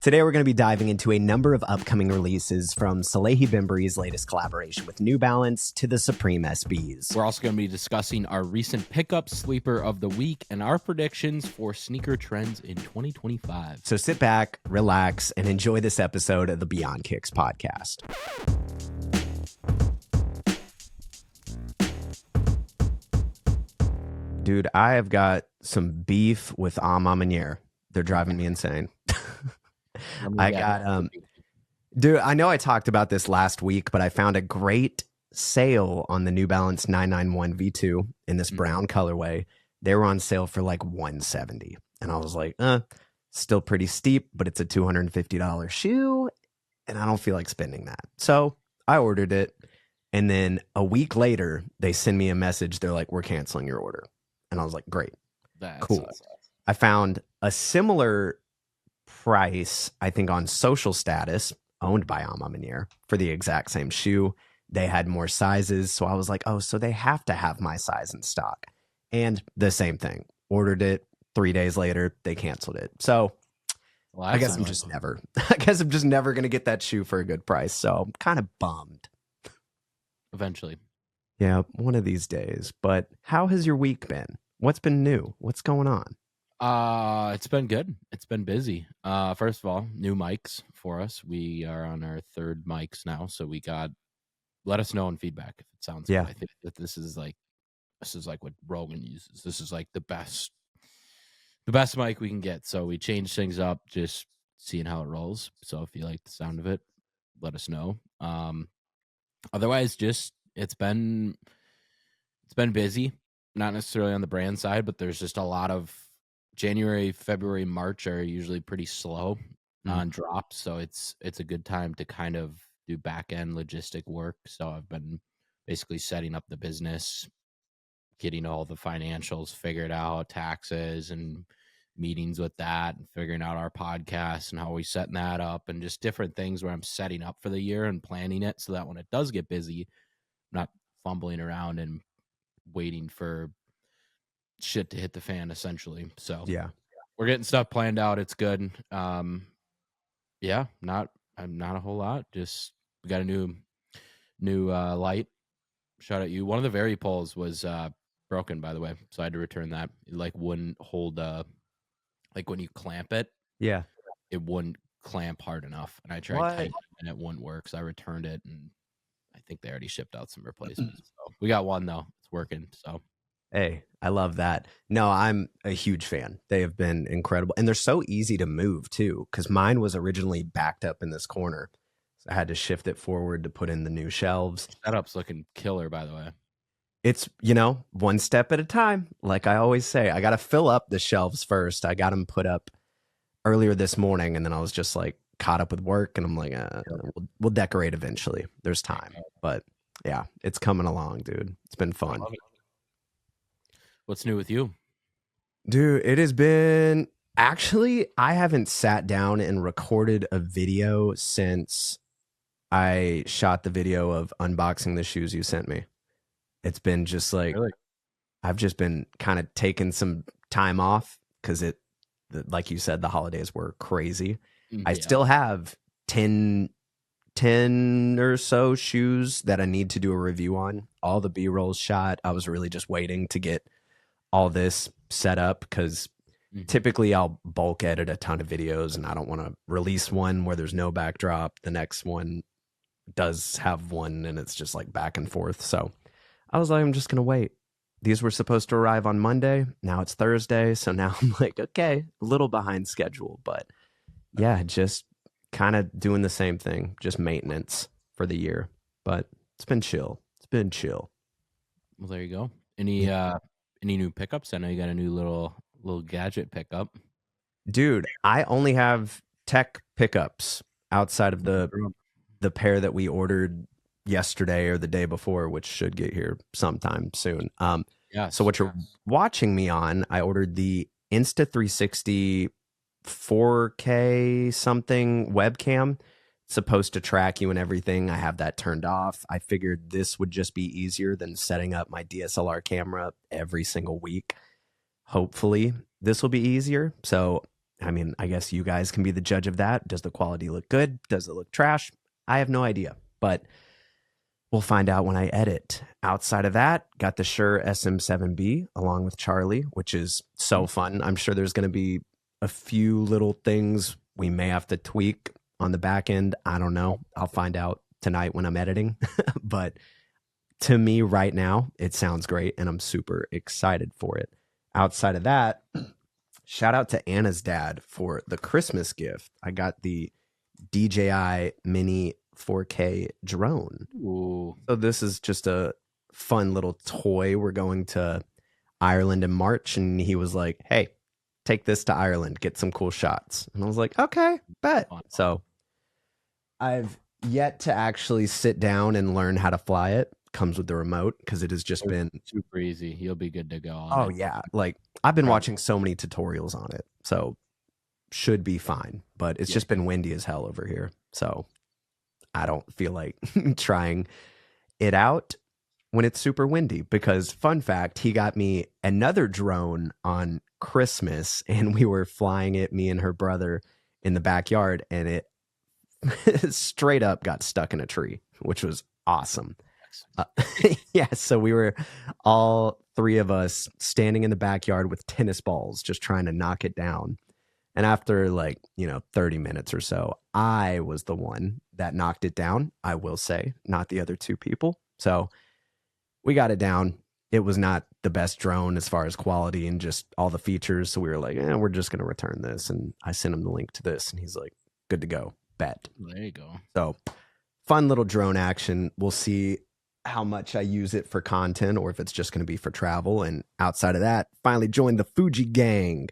Today, we're going to be diving into a number of upcoming releases from Salehe Bembury's latest collaboration with New Balance to the Supreme SBs. We're also going to be discussing our recent pickup sleeper of the week and our predictions for sneaker trends in 2025. So sit back, relax, and enjoy this episode of the Beyond Kicks podcast. Dude, I have got some beef with A Ma Maniére. They're driving me insane. Dude, I know I talked about this last week, but I found a great sale on the New Balance 991 V2 in this brown colorway. They were on sale for like $170. And I was like, still pretty steep, but it's a $250 shoe. And I don't feel like spending that. So I ordered it. And then a week later, they send me a message. They're like, we're canceling your order. And I was like, great. That's cool. Awesome. I found a similar price, I think, on Social Status, owned by A Ma Maniére, for the exact same shoe. They had more sizes. So I was like, oh, so they have to have my size in stock. And the same thing. Ordered it 3 days later, they canceled it. So I guess I'm just never going to get that shoe for a good price. So I'm kind of bummed. Eventually. Yeah, one of these days. But how has your week been? What's been new? What's going on? It's been good. It's been busy. First of all, new mics for us. We are on our third mics now, so let us know in feedback if it sounds good. I think that this is like what Rogan uses. This is like the best mic we can get. So we changed things up, just seeing how it rolls. So if you like the sound of it, let us know. Otherwise, just it's been busy. Not necessarily on the brand side, but there's just a lot of January, February, March are usually pretty slow on drops. So it's a good time to kind of do back end logistic work. So I've been basically setting up the business, getting all the financials figured out, taxes and meetings with that, and figuring out our podcast and how we setting that up, and just different things where I'm setting up for the year and planning it so that when it does get busy, I'm not fumbling around and waiting for shit to hit the fan, essentially. So yeah, we're getting stuff planned out. It's good. Not a whole lot. Just we got a new light. Shout out you. One of the Very poles was broken, by the way, so I had to return that. It like wouldn't hold like when you clamp it, it wouldn't clamp hard enough, and I tried tightening and it wouldn't work, so I returned it, and I think they already shipped out some replacements. So we got one though. It's working. So hey, I love that. No, I'm a huge fan. They have been incredible. And they're so easy to move too, because mine was originally backed up in this corner. So I had to shift it forward to put in the new shelves. Setup's looking killer, by the way. It's, one step at a time. Like I always say, I got to fill up the shelves first. I got them put up earlier this morning, and then I was just like caught up with work, and I'm like, we'll decorate eventually. There's time. But yeah, it's coming along, dude. It's been fun. What's new with you? Dude, it has been... Actually, I haven't sat down and recorded a video since I shot the video of unboxing the shoes you sent me. It's been just like... Really? I've just been kind of taking some time off because like you said, the holidays were crazy. I still have 10 or so shoes that I need to do a review on. All the B-rolls shot. I was really just waiting to get all this set up because typically I'll bulk edit a ton of videos, and I don't want to release one where there's no backdrop. The next one does have one, and it's just like back and forth. So I was like, I'm just going to wait. These were supposed to arrive on Monday. Now it's Thursday. So now I'm like, okay, a little behind schedule, but yeah, just kind of doing the same thing, just maintenance for the year, but it's been chill. Well, there you go. Any new pickups? I know you got a new little gadget pickup. Dude, I only have tech pickups outside of the pair that we ordered yesterday or the day before, which should get here sometime soon. So what you're watching me on, I ordered the Insta360 4K something webcam. It's supposed to track you and everything. I have that turned off. I figured this would just be easier than setting up my DSLR camera every single week. Hopefully this will be easier. So I mean, I guess you guys can be the judge of that. Does the quality look good? Does it look trash? I have no idea, but we'll find out when I edit. Outside of that, got the Shure SM7B along with Charlie, which is so fun. I'm sure there's going to be a few little things we may have to tweak on the back end. I don't know. I'll find out tonight when I'm editing. But to me right now, it sounds great and I'm super excited for it. Outside of that, shout out to Anna's dad for the Christmas gift. I got the DJI Mini 4K drone. Ooh. So this is just a fun little toy. We're going to Ireland in March, and he was like, "Hey, take this to Ireland, get some cool shots." And I was like, "Okay, bet." So I've yet to actually sit down and learn how to fly it. Comes with the remote because it has just been super easy. You'll be good to go. Oh yeah, like I've been watching so many tutorials on it, so should be fine. But it's just been windy as hell over here, so I don't feel like trying it out when it's super windy. Because fun fact, he got me another drone on Christmas, and we were flying it, me and her brother, in the backyard, and it straight up got stuck in a tree, which was awesome. Yeah, so we were all three of us standing in the backyard with tennis balls, just trying to knock it down. And after 30 minutes or so, I was the one that knocked it down, I will say, not the other two people. So we got it down. It was not the best drone as far as quality and just all the features. So we were like, we're just going to return this. And I sent him the link to this, and he's like, good to go, bet. There you go. So fun little drone action. We'll see how much I use it for content or if it's just going to be for travel. And outside of that, finally joined the Fuji gang.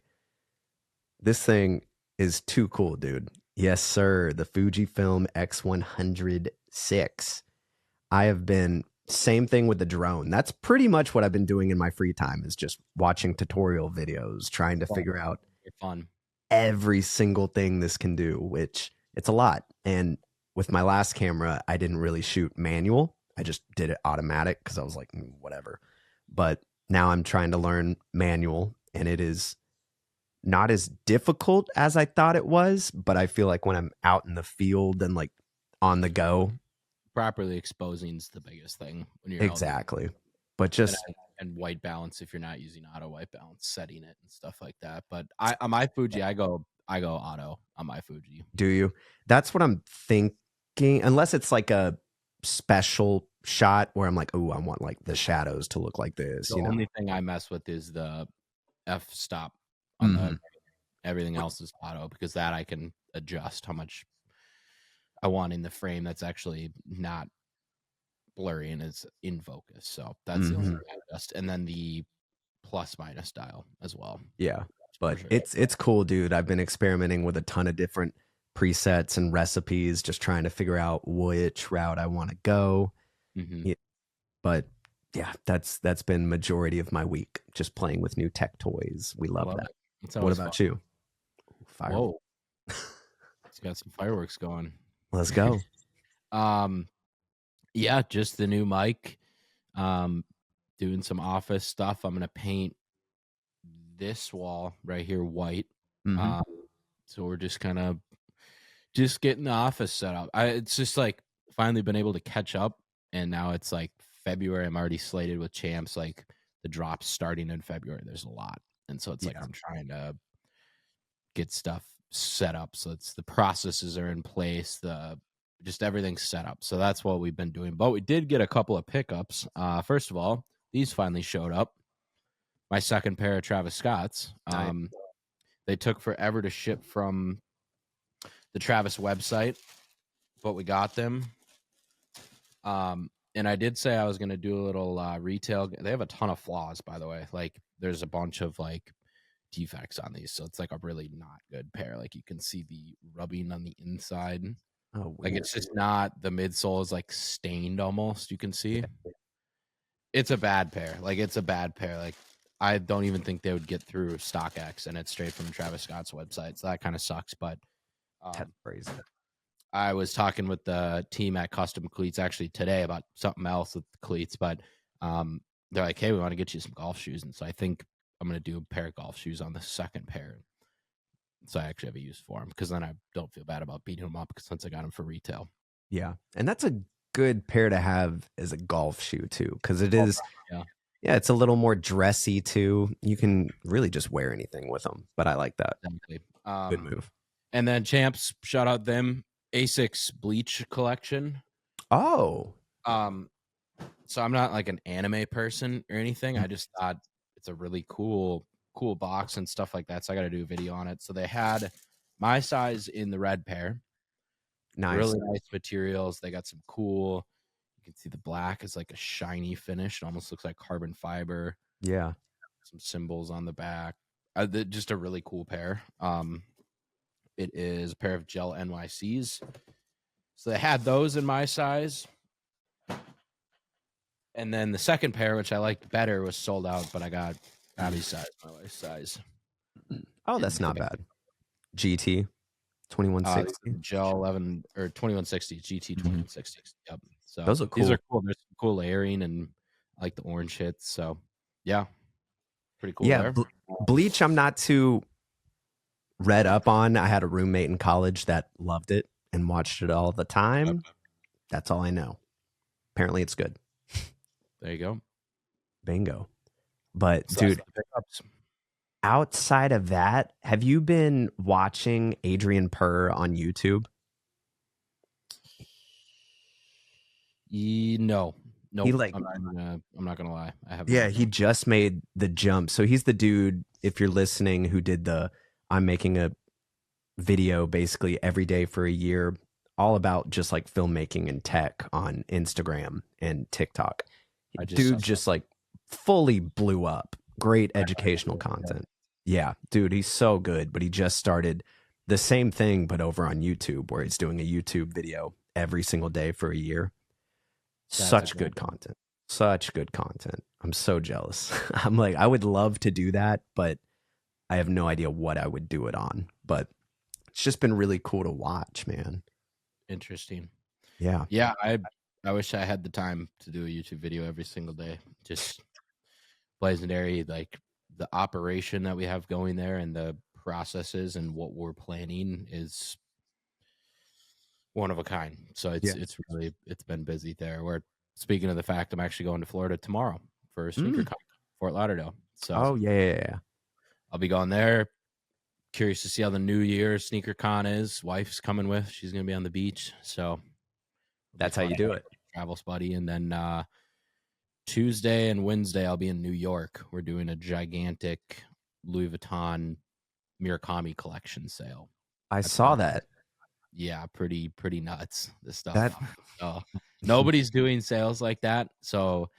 This thing is too cool, dude. Yes, sir. The Fujifilm X100VI. I have been, same thing with the drone. That's pretty much what I've been doing in my free time, is just watching tutorial videos, trying to figure out every single thing this can do, which it's a lot. And with my last camera, I didn't really shoot manual. I just did it automatic because I was like, whatever. But now I'm trying to learn manual, and it is not as difficult as I thought it was. But I feel like when I'm out in the field and like on the go, properly exposing is the biggest thing when you're exactly. But just and white balance if you're not using auto white balance, setting it and stuff like that. But on my Fuji, I go auto on my Fuji. Do you? That's what I'm thinking. Unless it's like a special shot where I'm like, oh, I want like the shadows to look like this. The only thing I mess with is the f-stop on the everything else is auto, because that I can adjust how much I want in the frame that's actually not blurry and is in focus. So that's the only thing I adjust. And then the plus minus dial as well. Yeah. But it's cool, dude. I've been experimenting with a ton of different presets and recipes, just trying to figure out which route I want to go. Yeah, but yeah, that's been majority of my week, just playing with new tech toys. We love that. What about you? Whoa, it's got some fireworks going. Let's go. Yeah, just the new mic. Doing some office stuff. I'm gonna paint this wall right here white. So we're just kind of getting the office set up. It's just like finally been able to catch up, and now it's like February. I'm already slated with champs. Like the drops starting in February. There's a lot, and so it's like I'm trying to get stuff set up so it's the processes are in place, just everything's set up. So that's what we've been doing. But we did get a couple of pickups. First of all, these finally showed up. My second pair of Travis Scott's. They took forever to ship from the Travis website, but we got them. And I did say I was going to do a little retail. They have a ton of flaws, by the way. Like there's a bunch of like defects on these, so it's like a really not good pair. Like you can see the rubbing on the inside. Oh, like it's just not, the midsole is like stained almost. You can see it's a bad pair. Like it's a bad pair. Like I don't even think they would get through StockX, and it's straight from Travis Scott's website. So that kind of sucks. But that's crazy. I was talking with the team at Custom Cleats actually today about something else with the cleats, but they're like, hey, we want to get you some golf shoes. And so I think I'm going to do a pair of golf shoes on the second pair. So I actually have a use for them because then I don't feel bad about beating them up since I got them for retail. Yeah. And that's a good pair to have as a golf shoe too, because it Oh, is, yeah, yeah, it's a little more dressy too. You can really just wear anything with them, but I like that. exactly. Good move. And then Champs, shout out them ASICS Bleach collection. Oh, Um, so I'm not like an anime person or anything. I just thought it's a really cool box and stuff like that. So I got to do a video on it. So they had my size in the red pair. nice. Really nice materials. They got some cool. You can see the black is like a shiny finish. It almost looks like carbon fiber. Yeah. Some symbols on the back. Just a really cool pair. It is a pair of gel NYCs. So they had those in my size. And then the second pair, which I liked better, was sold out, but I got Abby's size, my wife's size. Oh, that's not bad. GT 2160. Gel 11 or 2160, GT 2160. Yep. So Those are cool. These are cool. There's some cool layering and I like the orange hits. So yeah, pretty cool. Yeah. There. Bleach, I'm not too read up on. I had a roommate in college that loved it and watched it all the time. Okay. That's all I know. Apparently it's good. There you go. Bingo. But so dude, outside of that, have you been watching Adrian Purr on YouTube? No. He like, I'm not gonna lie. I have. Yeah, he just made the jump. So he's the dude, if you're listening, who did the I'm making a video basically every day for a year, all about just like filmmaking and tech on Instagram and TikTok. Dude just like fully blew up. Great educational content. Yeah, dude, he's so good. But he just started the same thing, but over on YouTube, where he's doing a YouTube video every single day for a year. Such good content. Such good content. I'm so jealous. I'm like, I would love to do that, but I have no idea what I would do it on. But it's just been really cool to watch, man. Interesting. Yeah. Yeah, I wish I had the time to do a YouTube video every single day. Just Blazendary, like the operation that we have going there and the processes and what we're planning is one of a kind. So it's been busy there. We're speaking of the fact I'm actually going to Florida tomorrow for SneakerCon, Fort Lauderdale. So yeah. I'll be going there. Curious to see how the New Year SneakerCon is. Wife's coming with. She's gonna be on the beach. So that's how you do it. Travel buddy. And then Tuesday and Wednesday I'll be in New York. We're doing a gigantic Louis Vuitton Murakami collection sale. I saw that. Yeah, pretty nuts. This stuff. Nobody's doing sales like that. So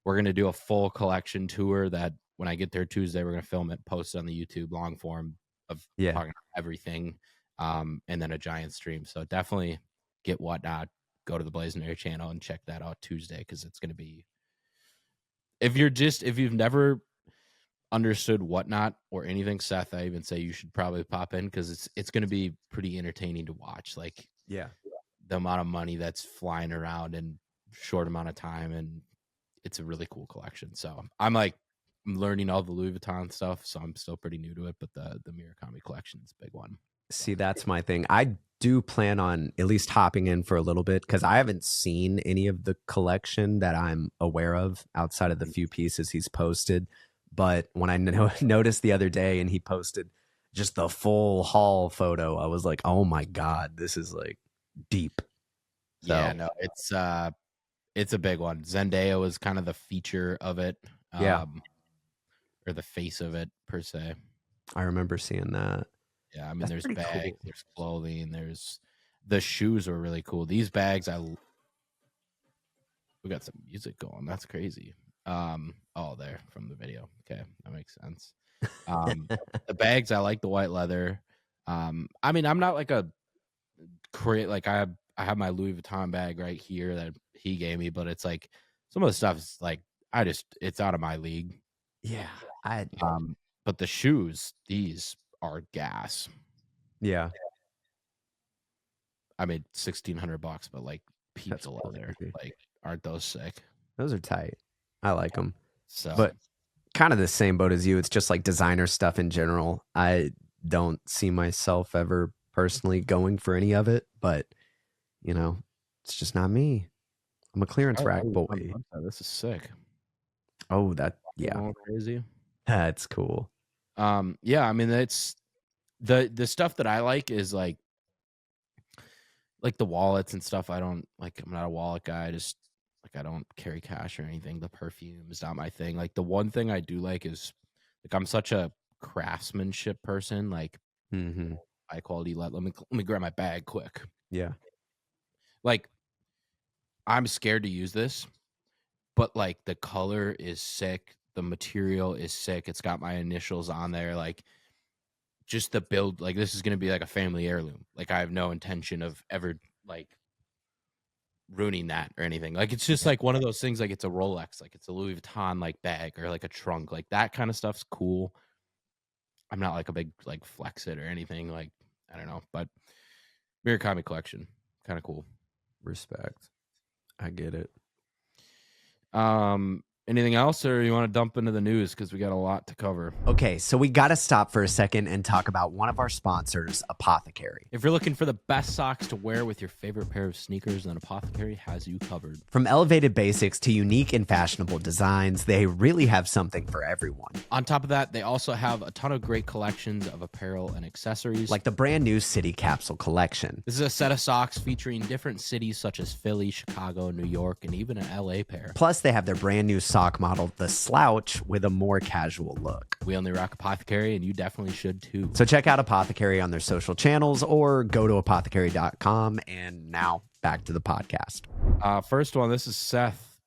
we're gonna do a full collection tour that when I get there Tuesday, we're gonna film it, post it on the YouTube long form of talking about everything. And then a giant stream. So definitely get Whatnot, go to the Blazendary channel and check that out Tuesday, because it's gonna be, if you've never understood Whatnot or anything, Seth, I even say you should probably pop in, because it's going to be pretty entertaining to watch. Like, the amount of money that's flying around in short amount of time, and it's a really cool collection. So I'm learning all the Louis Vuitton stuff, so I'm still pretty new to it, but the Murakami collection is a big one. See, that's my thing. I do plan on at least hopping in for a little bit, because I haven't seen any of the collection that I'm aware of outside of the few pieces he's posted. But when I noticed the other day and he posted just the full haul photo, I was like, oh my God, this is like deep. So, yeah, no, it's a big one. Zendaya was kind of the feature of it. Or the face of it, per se. I remember seeing that. Yeah, I mean, there's bags, there's clothing, there's the shoes are really cool. These bags, we got some music going. That's crazy. There from the video. Okay, that makes sense. The bags, I like the white leather. I mean, I'm not like I have my Louis Vuitton bag right here that he gave me, but it's like some of the stuff is like it's out of my league. Yeah, but the shoes, these are gas. Yeah, I made $1,600, but like pizza leather. Like, aren't those sick? Those are tight. I like them. So, but kind of the same boat as you. It's just like designer stuff in general. I don't see myself ever personally going for any of it, but it's just not me. I'm a clearance rack boy. This is sick. Oh, yeah. All crazy. That's cool. Yeah, I mean, it's the stuff that I like is like the wallets and stuff. I'm not a wallet guy. I don't carry cash or anything. The perfume is not my thing. Like the one thing I do like is I'm such a craftsmanship person. Like high quality. Let me grab my bag quick. Yeah. Like I'm scared to use this, but like the color is sick. The material is sick. It's got my initials on there. Like just the build, like this is going to be like a family heirloom. Like I have no intention of ever like ruining that or anything. Like it's just like one of those things. Like it's a Rolex, like it's a Louis Vuitton like bag or like a trunk. Like that kind of stuff's cool. I'm not like a big like flex it or anything. Like I don't know, but Murakami collection, kind of cool. Respect. I get it. Anything else, or you want to dump into the news because we got a lot to cover? Okay, so we got to stop for a second and talk about one of our sponsors, APTHCRY. If you're looking for the best socks to wear with your favorite pair of sneakers, then APTHCRY has you covered. From elevated basics to unique and fashionable designs, they really have something for everyone. On top of that, they also have a ton of great collections of apparel and accessories. Like the brand new City Capsule collection. This is a set of socks featuring different cities such as Philly, Chicago, New York, and even an LA pair. Plus, they have their brand new sock model, the Slouch, with a more casual look. We only rock APTHCRY, and you definitely should too. So check out APTHCRY on their social channels or go to apthcry.com. And now back to the podcast. First one, this is Seth,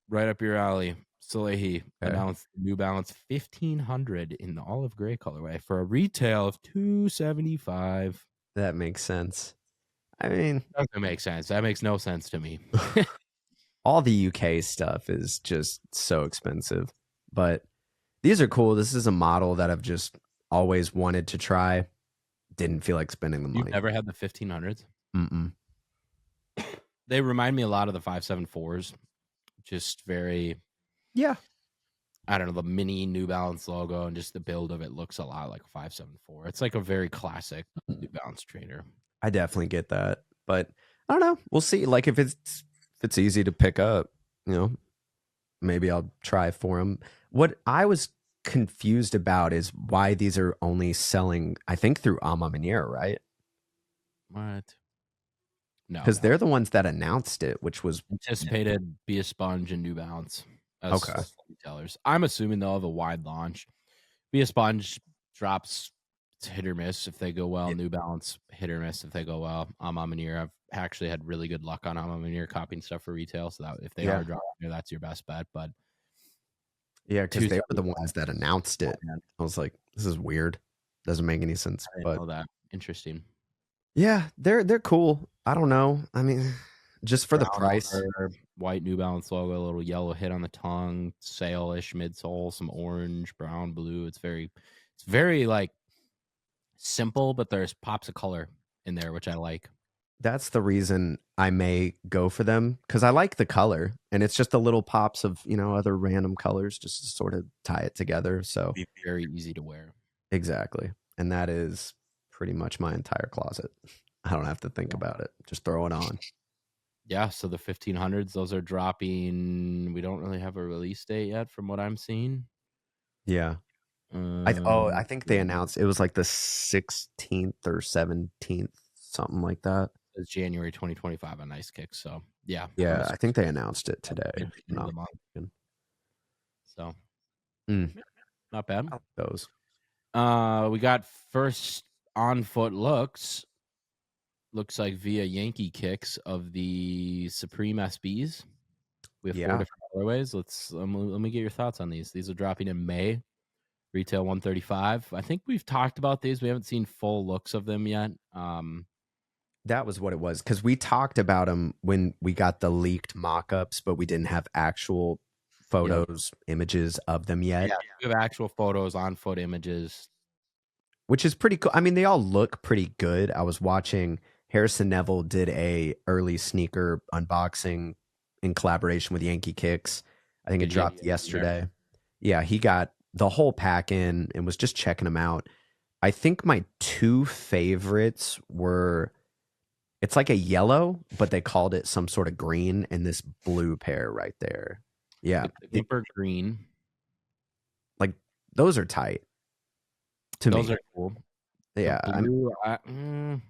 right up your alley. Salehe announced New Balance 1500 in the olive gray colorway for a retail of $275. That makes sense. I mean, doesn't make sense. That makes no sense to me. All the UK stuff is just so expensive, but these are cool. This is a model that I've just always wanted to try. Didn't feel like spending the money. You've never had the 1500s? Mm-mm. They remind me a lot of the 574s. Just very, I don't know, the mini New Balance logo and just the build of it looks a lot like a 574. It's like a very classic New Balance trainer. I definitely get that, but I don't know. We'll see. Like if it's easy to pick up, maybe I'll try for them. What I was confused about is why these are only selling, I think, through Alma Maniere, right? What? No, because they're the ones that announced it, which was anticipated. Be a Sponge and New Balance as retailers. I'm assuming they'll have a wide launch. Be a Sponge drops. It's hit or miss if they go well. New Balance hit or miss if they go well. Alma Maniere, I've actually had really good luck on Alma Maniere copying stuff for retail. So that if they are dropping there, that's your best bet. But because they were the ones that announced it. I was like, this is weird. Doesn't make any sense. I didn't know that. Interesting. Yeah, they're cool. I don't know. I mean, just for the price. White New Balance logo, a little yellow hit on the tongue, sail-ish midsole, some orange, brown, blue. It's very like simple, but there's pops of color in there, which I like. That's the reason I may go for them, because I like the color, and it's just the little pops of other random colors just to sort of tie it together. So be very easy to wear. Exactly, and that is pretty much my entire closet. I don't have to think about it; just throw it on. Yeah, so the 1500s, those are dropping. We don't really have a release date yet, from what I'm seeing. Yeah. I think they announced it was like the 16th or 17th, something like that. It's January 2025 on Nice Kicks. So yeah, I think they announced it today. So not bad. Those. We got first on foot looks. Looks like via Yankee Kicks of the Supreme SBs. We have 4 different colorways. Let me get your thoughts on these. These are dropping in May. Retail $135. I think we've talked about these. We haven't seen full looks of them yet. That was what it was, because we talked about them when we got the leaked mock-ups, but we didn't have actual photos, images of them yet. Yeah, we have actual photos, on foot images, which is pretty cool. I mean, they all look pretty good. I was watching Harrison Neville did a early sneaker unboxing in collaboration with Yankee Kicks. I think it dropped yesterday. Yeah, he got the whole pack in and was just checking them out. I think my two favorites were it's like a yellow, but they called it some sort of green, and this blue pair right there. Yeah. The Cooper green. Like those are tight to Those me. are cool. The Yeah. blue,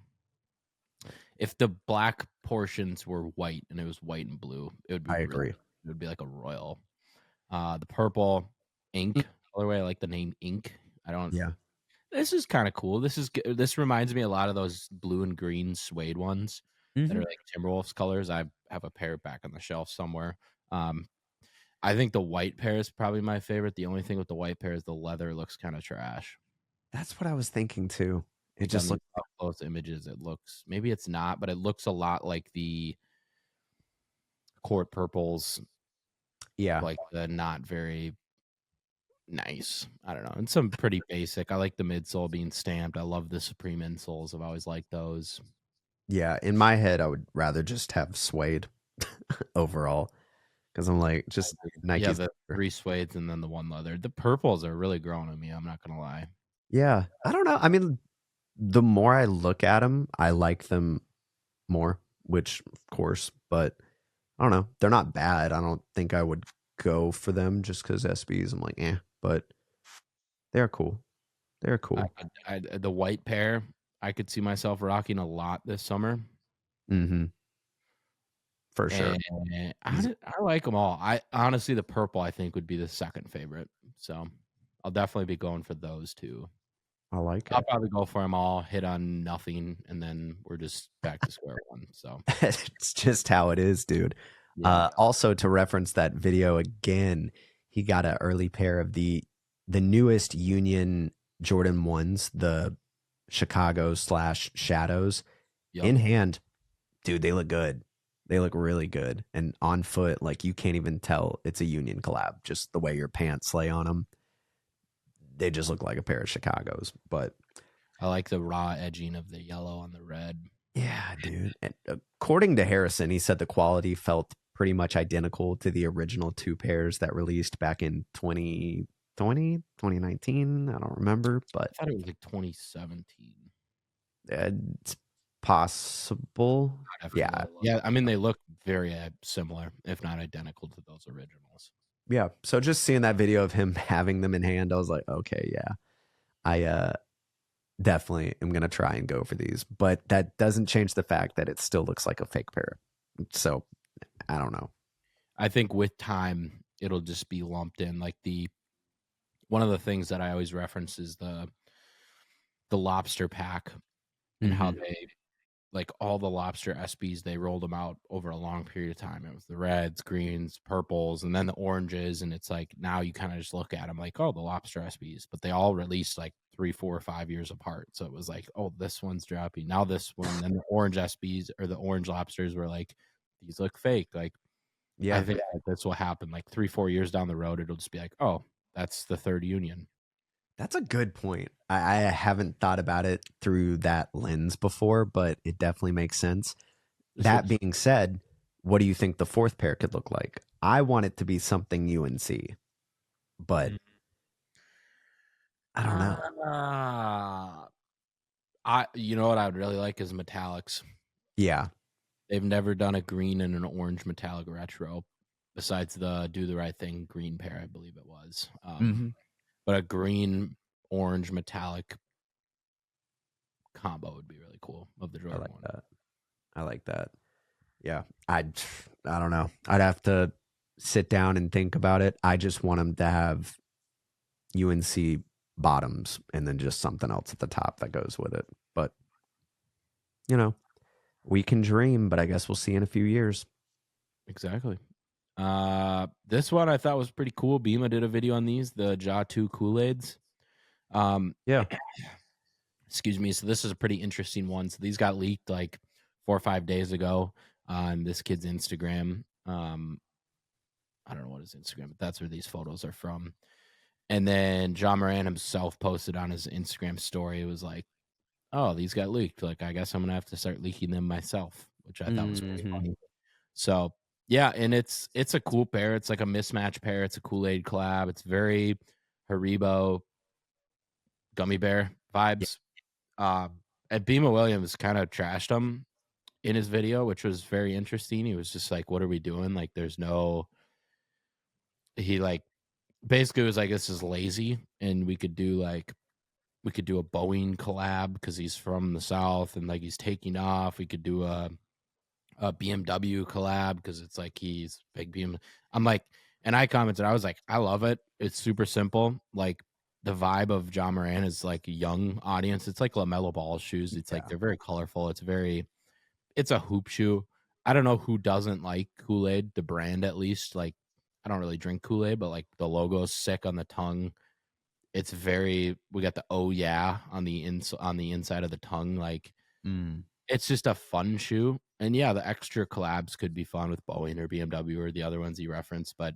if the black portions were white and it was white and blue, it would be I really. agree. It would be like a royal. The purple Mm. ink colorway. I like the name ink. I don't. Yeah. This is kind of cool. This reminds me a lot of those blue and green suede ones that are Hmm. like Timberwolves colors. I have a pair back on the shelf somewhere. Um, I think the white pair is probably my favorite. The only thing with the white pair is the leather looks kind of trash. That's what I was thinking too. It Like on just these looked up close images, it looks maybe it's not, but it looks a lot like the court purples, yeah. like the not very nice. I don't know. And some pretty basic. I like the midsole being stamped. I love the Supreme insoles. I've always liked those. Yeah. In my head, I would rather just have suede overall because I'm like, just Yeah, Nike's the better. 3 suedes and then the 1 leather. The purples are really growing on me, I'm not gonna lie. Yeah. I don't know. I mean, the more I look at them, I like them more, which of course, but I don't know. They're not bad. I don't think I would go for them just because SBs. I'm like, but they're cool. They're cool. The white pair, I could see myself rocking a lot this summer, Mm-hmm. For sure. and Easy. I like them all. I honestly, the purple, I think, would be the second favorite, so I'll definitely be going for those 2. I like I'll it. probably go for them all, hit on nothing, and then we're just back to square one, so, It's just how it is, dude. yeah. Also, to reference that video again, he got an early pair of the newest Union Jordan ones, the Chicago slash Shadows Yep. in hand. Dude, they look good. They look really good. And on foot, like you can't even tell it's a Union collab. Just the way your pants lay on them, they just look like a pair of Chicago's. But I like the raw edging of the yellow on the red. yeah, dude. And according to Harrison, he said the quality felt pretty much identical to the original two pairs that released back in 2020, 2019. I don't remember, but I thought it was like 2017. it's possible. Yeah. Yeah, I mean, they look very similar, if not identical to those originals. Yeah. So just seeing that video of him having them in hand, I was like, okay, yeah. I definitely am gonna try and go for these. But that doesn't change the fact that it still looks like a fake pair. So I don't know. I think with time, it'll just be lumped in. Like one of the things that I always reference is the lobster pack and how Mhm. they like all the lobster SBs, they rolled them out over a long period of time. It was the reds, greens, purples, and then the oranges. And it's like now you kind of just look at them like, oh, the lobster SBs, but they all released like 3, 4, or 5 years apart. So it was like, oh, this one's dropping. Now this one, then the orange SBs or the orange lobsters were like, these look fake. Like, I Yeah. think that this will happen like 3, 4 years down the road. It'll just be like, oh, that's the third union. That's a good point. I haven't thought about it through that lens before, but it definitely makes sense. That being said, what do you think the fourth pair could look like? I want it to be something UNC, but I don't know. You know what I would really like is metallics. Yeah. They've never done a green and an orange metallic retro, besides the Do the Right Thing green pair, I believe it was. Hmm. But a green orange metallic combo would be really cool of the I Jordan like one. that. I like that. Yeah. I don't know. I'd have to sit down and think about it. I just want them to have UNC bottoms and then just something else at the top that goes with it. But, you know, we can dream, but I guess we'll see in a few years. Exactly. This one I thought was pretty cool. Bima did a video on these, the Ja 2 Kool-Aids. Yeah. Excuse me. So this is a pretty interesting one. So these got leaked like 4 or 5 days ago on this kid's Instagram. I don't know what his Instagram, but that's where these photos are from. And then John Moran himself posted on his Instagram story. It was like, oh, these got leaked. Like, I guess I'm going to have to start leaking them myself, which I thought was pretty Hmm. funny. So, yeah, and it's a cool pair. It's like a mismatch pair. It's a Kool-Aid collab. It's very Haribo gummy bear vibes. And Bima Williams kind of trashed him in his video, which was very interesting. He was just like, "What are we doing? Like, there's no." He like basically was like, "This is lazy, and we could do a Boeing collab because he's from the South and like he's taking off. We could do a BMW collab because it's like he's big BM." I'm like, and I commented, I was like, I love it. It's super simple. Like the vibe of John Moran is like a young audience. It's like LaMelo Ball shoes. It's like they're very colorful. It's a hoop shoe. I don't know who doesn't like Kool-Aid, the brand at least. Like I don't really drink Kool-Aid, but like the logo's sick on the tongue. It's very we got the oh yeah on the inside of the tongue. Like it's just a fun shoe. And yeah, the extra collabs could be fun with Boeing or BMW or the other ones you referenced, but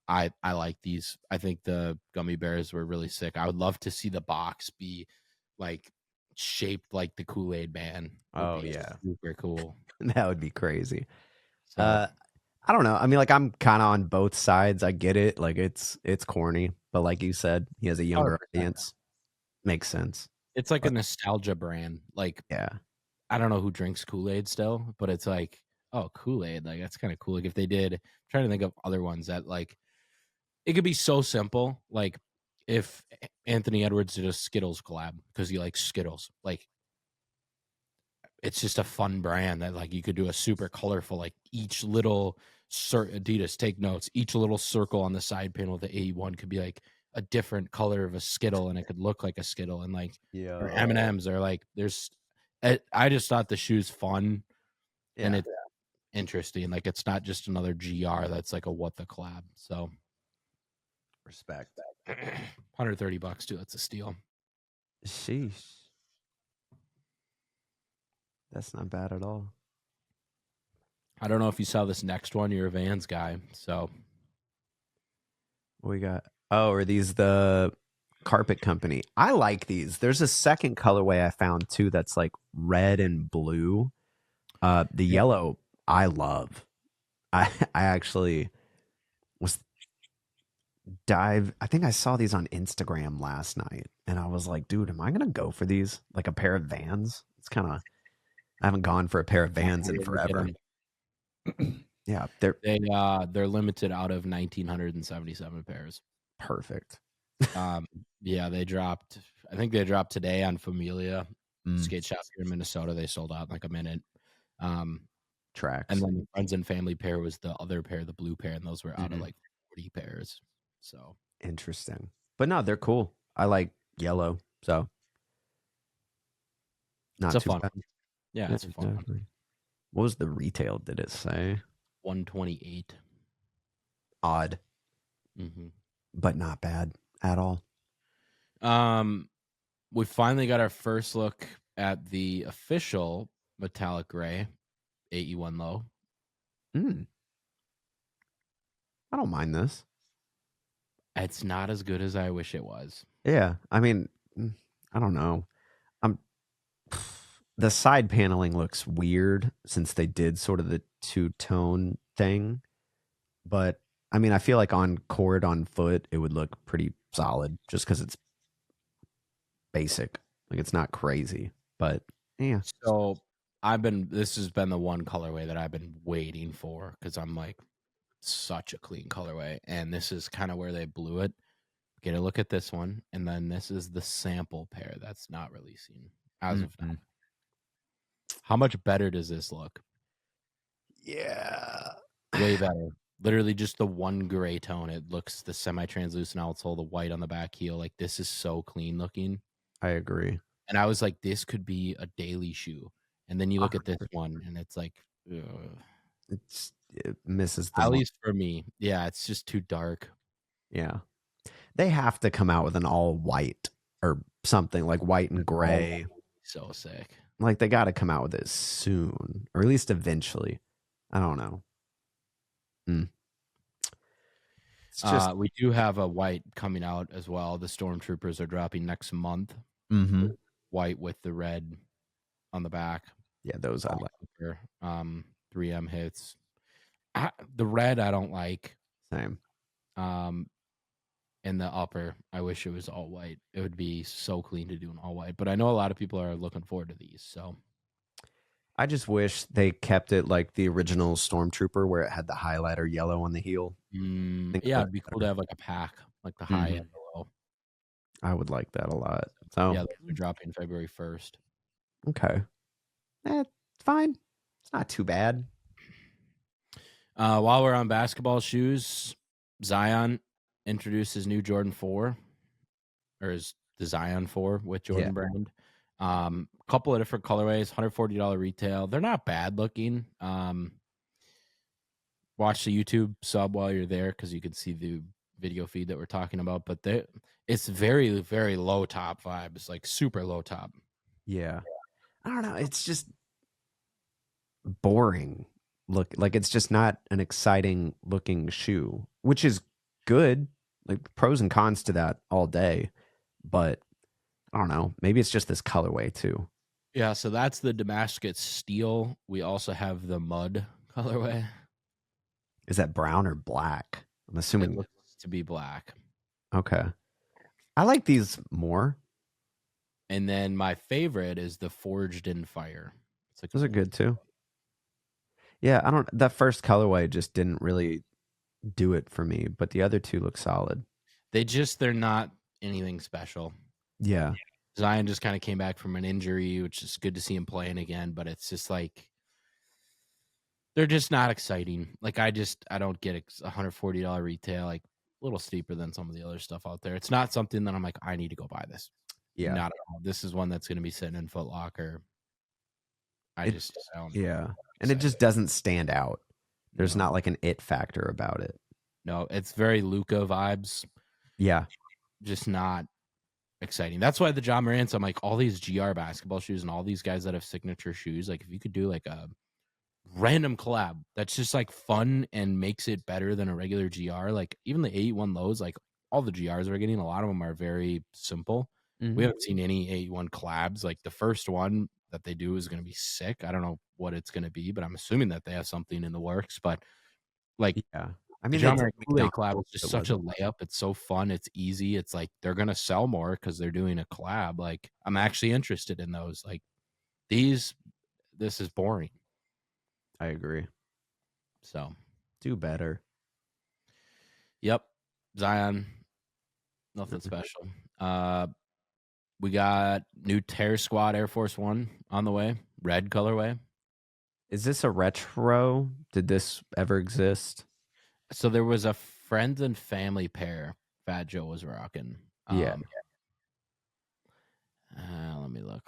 I like these. I think the gummy bears were really sick. I would love to see the box be like shaped like the Kool-Aid man. Oh yeah, super cool. that would be crazy. So I don't know. I mean, like I'm kind of on both sides. I get it. Like it's corny, but like you said, he has a younger 100%. audience. Makes sense. It's like But, a nostalgia brand. Like yeah. I don't know who drinks Kool-Aid still, but it's like, oh, Kool-Aid, like that's kind of cool. Like if they did, I'm trying to think of other ones that like it could be so simple. Like if Anthony Edwards did a Skittles collab because he likes Skittles, like it's just a fun brand that like you could do a super colorful, like each little Adidas, take notes, each little circle on the side panel of the AE1 could be like a different color of a Skittle and it could look like a Skittle and like or M&Ms or like there's I just thought the shoe's fun and it's interesting. Like it's not just another GR that's like a what the collab. So Respect. $130 too. That's a steal. Sheesh. That's not bad at all. I don't know if you saw this next one. You're a Vans guy, so What we got? Oh, are these the Carpet Company? I like these. There's a second colorway I found too that's like red and blue. The yellow I love. I actually was I think I saw these on Instagram last night and I was like, dude, am I gonna go for these? Like a pair of Vans? It's kind of I haven't gone for a pair of Vans in forever. Yeah, they're limited out of 1,977 pairs. Perfect. Yeah, they dropped. I think they dropped today on Familia skate shop here in Minnesota. They sold out in like a minute. Tracks. And then the friends and family pair was the other pair, the blue pair, and those were out of like 40 pairs. So interesting, but no, they're cool. I like yellow, so not it's too fun. bad. Yeah, it's fun. What was the retail? Did it say 128? Odd, but not bad at all. We finally got our first look at the official metallic gray AE1 low. I don't mind this. It's not as good as I wish it was. Yeah, I mean, I don't know. The side paneling looks weird since they did sort of the two-tone thing, but I mean, I feel like on cord on foot it would look pretty solid just because it's basic. Like it's not crazy, but yeah. So this has been the one colorway that I've been waiting for because I'm like such a clean colorway, and this is kind of where they blew it. Get a look at this one, and then this is the sample pair that's not releasing as of now. How much better does this look? Yeah, way better. Literally just the one gray tone. It looks the semi-translucent outsole, the white on the back heel. Like this is so clean looking. I agree. And I was like, this could be a daily shoe. And then you look at this one, and it's like, it misses the at least for me. Yeah, it's just too dark. Yeah, they have to come out with an all white or something like white and gray. So sick. Like they got to come out with it soon, or at least eventually. I don't know. It's just, we do have a white coming out as well. The Stormtroopers are dropping next month. White with the red on the back. Yeah, those I like. 3M hits. The red I don't like. Same. And the upper, I wish it was all white. It would be so clean to do an all white. But I know a lot of people are looking forward to these. So I just wish they kept it like the original Stormtrooper, where it had the highlighter yellow on the heel. I think it yeah, looked it'd be cool to better. have like a pack, like the high and Hmm. the low. I would like that a lot. Yeah, So those are dropping February 1st. okay, fine. It's not too bad. While we're on basketball shoes, Zion introduced his new Jordan 4, or the Zion 4 with Yeah, Jordan brand. Couple of different colorways, $140 retail. They're not bad looking. Watch the YouTube sub while you're there because you can see the video feed that we're talking about. But it's very, very low top vibes, like super low top. yeah. I don't know. It's just boring. Look, like it's just not an exciting looking shoe, which is good. Like pros and cons to that all day, but I don't know. Maybe it's just this colorway too. Yeah, so that's the Damascus steel. We also have the mud colorway. Is that brown or black? I'm It assuming. looks to be black. Okay. I like these more. And then my favorite is the Forged in Fire. It's like a Those are blue. good too. Yeah, I don't. That first colorway just didn't really do it for me, but the other two look solid. They're not anything special. Yeah. Zion just kind of came back from an injury, which is good to see him playing again, but it's just like they're just not exciting. Like I don't get $140 retail, like a little steeper than some of the other stuff out there. It's not something that I'm like, I need to go buy this. Yeah. Not at all. This is one that's going to be sitting in Foot Locker. It I don't yeah. And it excited. just doesn't stand out. There's No, not like an it factor about it. no, it's very Luca vibes. Yeah. Just not exciting. That's why the John Morant's, I'm like, all these GR basketball shoes and all these guys that have signature shoes, like if you could do like a random collab that's just like fun and makes it better than a regular GR, like even the AE1 lows, like all the GRs we're getting, a lot of them are very simple. We Hmm. haven't seen any AE1 collabs. Like the first one that they do is going to be sick. I don't know what it's going to be, but I'm assuming that they have something in the works. But like Yeah. I the mean, they John did Morant Kool-Aid collab is McDonald's. just It such a wasn't. layup. It's so fun. It's easy. It's like they're gonna sell more because they're doing a collab. Like I'm actually interested in those. Like these, this is boring. I agree. So, Do better. yep, Zion, nothing special. We got new Terror Squad Air Force One on the way, red colorway. Is this a retro? Did this ever exist? So there was a friends and family pair Fat Joe was rocking. Yeah. Let me look.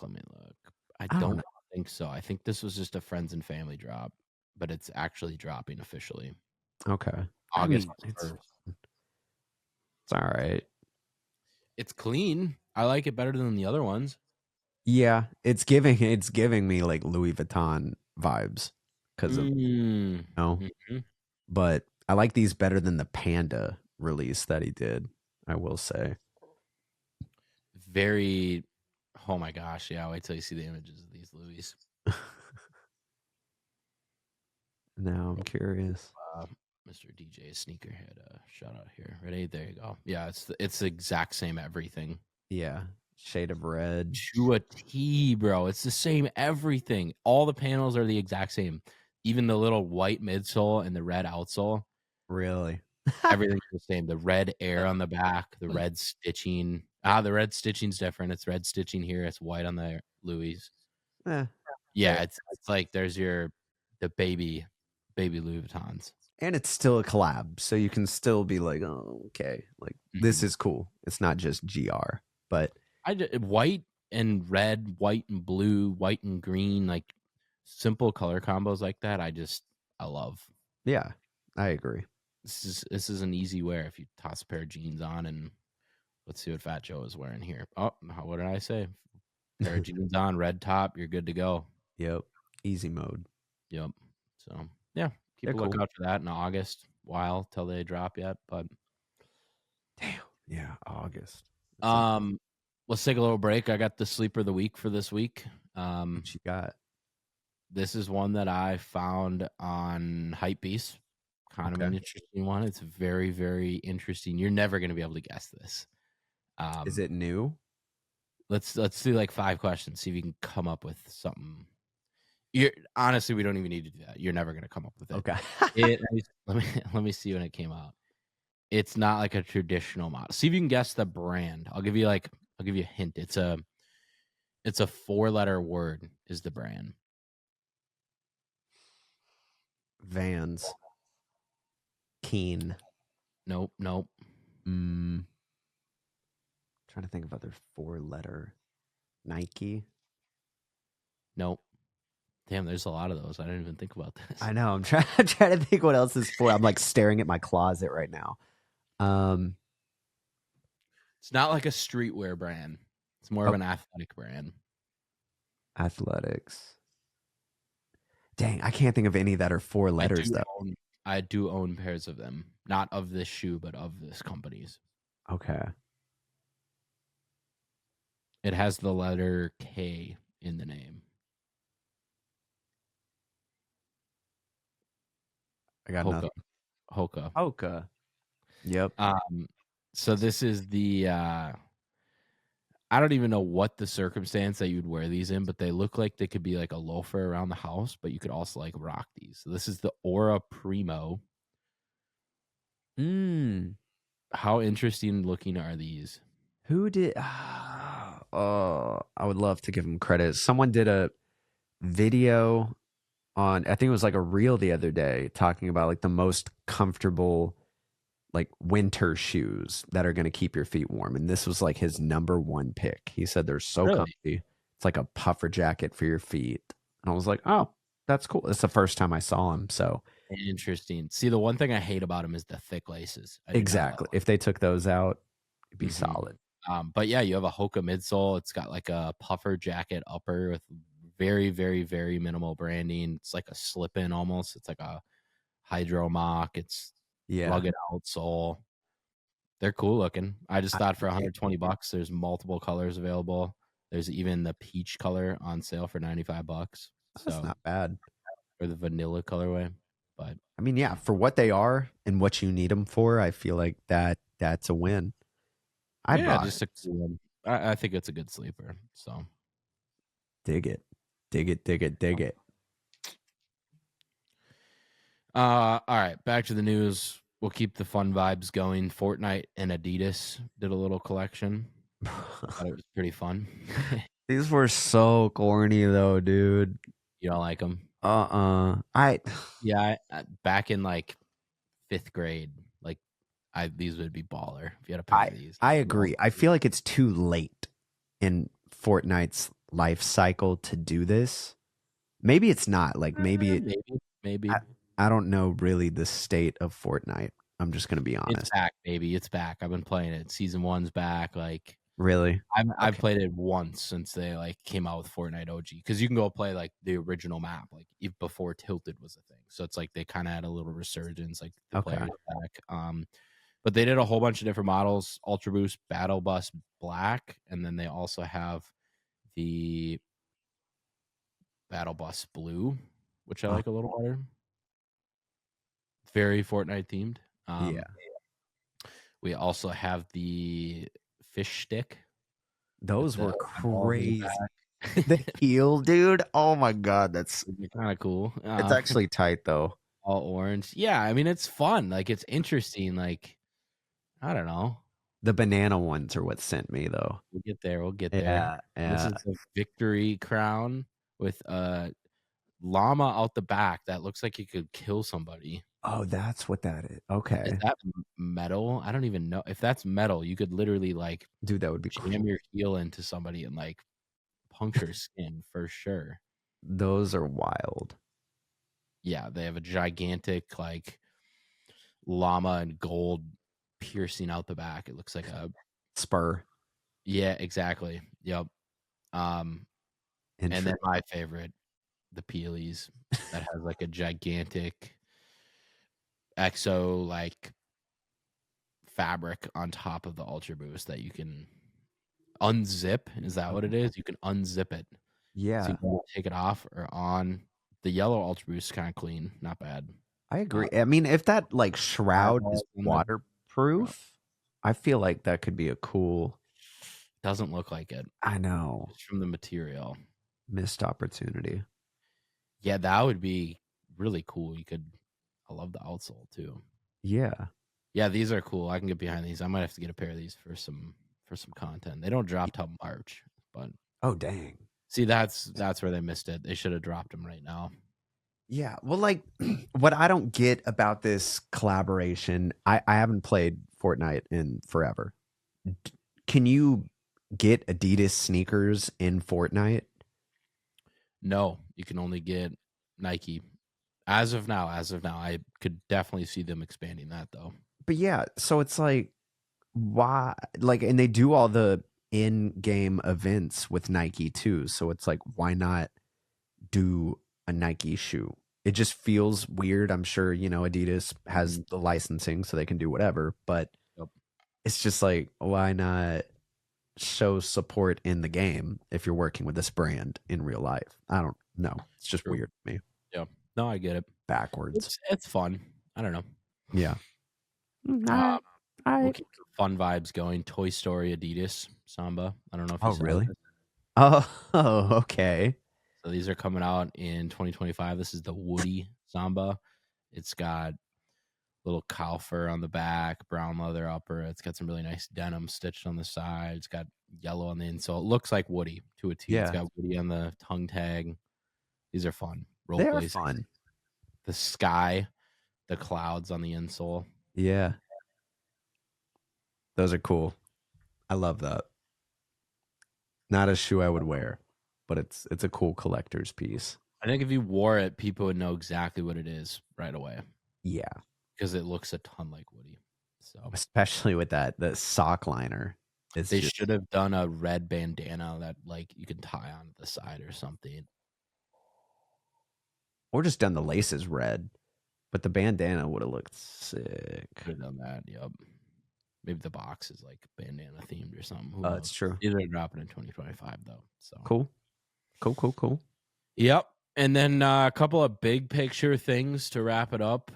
I I don't don't know. think so. I think this was just a friends and family drop, but it's actually dropping officially Okay. I August mean, 1st. it's all right. It's clean. I like it better than the other ones. Yeah, it's giving me like Louis Vuitton vibes because of Mhm. but I like these better than the Panda release that he did. I will say. Very. Oh my gosh! Yeah, wait till you see the images of these Louis. Now I'm curious. Mr. DJ Sneakerhead, shout out here. Ready? There you go. Yeah, it's the exact same everything. Yeah, shade of red. To a T, bro. It's the same everything. All the panels are the exact same. Even the little white midsole and the red outsole. Really? Everything's the same. The red air on the back, the red stitching. The red stitching's different. It's red stitching here. It's white on the Louis. Eh, fair. Yeah, it's like there's the baby Louis Vuittons. And it's still a collab, so you can still be like, oh, okay, like this is cool. It's not just GR, but White and red, white and blue, white and green, like simple color combos like that. I love. yeah, I agree. This is an easy wear if you toss a pair of jeans on, and let's see what Fat Joe is wearing here. Oh, what did I say? Pair of jeans on, red top, you're good to go. Yep, easy mode. Yep. So yeah, keep They're a cool. lookout for that in August. While till they drop yet, but Damn. Yeah, August. let's take a little break. I got the sleeper of the week for this week. What you got? This is one that I found on Hypebeast Kind of Okay. an interesting one. It's very, very interesting. You're never going to be able to guess this. Is it new? Let's do like 5 questions. See if you can come up with something. Honestly, we don't even need to do that. You're never going to come up with it. Okay. Let me see when it came out. It's not like a traditional model. See if you can guess the brand. I'll give you a hint. It's a 4-letter word is the brand. Vans. Keen. Nope. Trying to think of other 4-letter. Nike. Nope. Damn, there's a lot of those. I didn't even think about this. I know. I'm trying to think what else is 4. I'm like staring at my closet right now. It's not like a streetwear brand. It's more of an athletic brand. Athletics. Dang, I can't think of any that are 4 letters though. I do own pairs of them. Not of this shoe, but of this company's. Okay. It has the letter K in the name. I got nothing. Hoka. Yep. So this is the I don't even know what the circumstance that you'd wear these in, but they look like they could be like a loafer around the house, but you could also like rock these. So this is the Aura Primo. How interesting looking are these? Who did? Oh, I would love to give him credit. Someone did a video on, I think it was like a reel the other day, talking about like the most comfortable like winter shoes that are going to keep your feet warm. And this was like his number 1 pick. He said they're so comfy. It's like a puffer jacket for your feet. And I was like, oh, that's cool. It's the first time I saw him. So interesting. See, the one thing I hate about him is the thick laces. Exactly. If they took those out, it'd be solid. But yeah, you have a Hoka midsole. It's got like a puffer jacket upper with very, very, very minimal branding. It's like a slip-in almost. It's like a hydro mock. It's rugged outsole. They're cool looking. I just thought for $120, there's multiple colors available. There's even the peach color on sale for $95. That's not bad. Or the vanilla colorway. But I mean, yeah, for what they are and what you need them for, I feel like that's a win. Just a cool one. I think it's a good sleeper. So dig it. All right, back to the news. We'll keep the fun vibes going. Fortnite and Adidas did a little collection. I thought it was pretty fun. These were so corny though, dude. You don't like them? Back in like 5th grade, like these would be baller if you had a pair of these. I agree. I feel like it's too late in Fortnite's life cycle to do this. Maybe it's not. Like maybe. I don't know really the state of Fortnite. I'm just gonna be honest. It's back, baby. It's back. I've been playing it. Season 1's back. Like really, I've played it once since they like came out with Fortnite OG. Because you can go play like the original map, like even before Tilted was a thing. So it's like they kind of had a little resurgence. Like the players back. But they did a whole bunch of different models: Ultra Boost, Battle Bus Black, and then they also have the Battle Bus Blue, which I like a little better. Very Fortnite themed. We also have the fish stick. Those were crazy. The heel, dude. Oh my god, that's kind of cool. It's actually tight though. All orange. Yeah, I mean it's fun. Like it's interesting. Like I don't know. The banana ones are what sent me though. We'll get there. Yeah. This is a victory crown with a llama out the back that looks like you could kill somebody. Oh, that's what that is. Okay. Is that metal? I don't even know. If that's metal, you could literally like dude, that would be jam your heel into somebody and like puncture skin for sure. Those are wild. Yeah, they have a gigantic like llama and gold piercing out the back. It looks like a spur. Yeah, exactly. Yep. And then my favorite, the Peelies, that has like a gigantic exo like fabric on top of the Ultra Boost that you can unzip. Is that what it is? You can unzip it. Yeah. So you can take it off or on. The yellow Ultra Boost is kind of clean, not bad. I agree. I mean, if that like shroud is Eyeballs on the front. waterproof, I feel like that could be a cool. Doesn't look like it I know. just from the material. Missed opportunity. Yeah, that would be really cool. I love the outsole too. Yeah. Yeah, these are cool. I can get behind these. I might have to get a pair of these for some content. They don't drop till March, but Oh, dang. see, that's where they missed it. They should have dropped them right now. Yeah. Well, like what I don't get about this collaboration, I haven't played Fortnite in forever. Can you get Adidas sneakers in Fortnite? No, you can only get Nike. As of now, I could definitely see them expanding that though. But yeah, so it's like, why? Like, and they do all the in-game events with Nike too. So it's like, why not do a Nike shoe? It just feels weird. I'm sure, Adidas has the licensing so they can do whatever, but Yep. it's just like, why not show support in the game if you're working with this brand in real life? I don't know. It's just True. weird to me. Yeah. No, I get it. Backwards. It's fun. I don't know. Yeah. Uh, I we'll keep the fun vibes going. Toy Story Adidas Samba. I don't know if you Oh, saw really? this. Oh, okay. So these are coming out in 2025. This is the Woody Samba. It's got little cow fur on the back, brown leather upper. It's got some really nice denim stitched on the side. It's got yellow on the insole. It looks like Woody to a T. It's Yeah. got Woody on the tongue tag. These are fun. Role They are plays. fun. The sky, the clouds on the insole. Yeah. Those are cool. I love that. Not a shoe I would wear, but it's a cool collector's piece. I think if you wore it, people would know exactly what it is right away Yeah. because it looks a ton like Woody. So Especially with the sock liner. they should have done a red bandana that like you can tie on the side or something. Or just done the laces red. But the bandana would have looked sick. Could have done that. Yep. Maybe the box is like bandana themed or something. Who It's knows? true. These are dropping in 2025 though. So Cool. Cool. Yep. And then a couple of big picture things to wrap it up.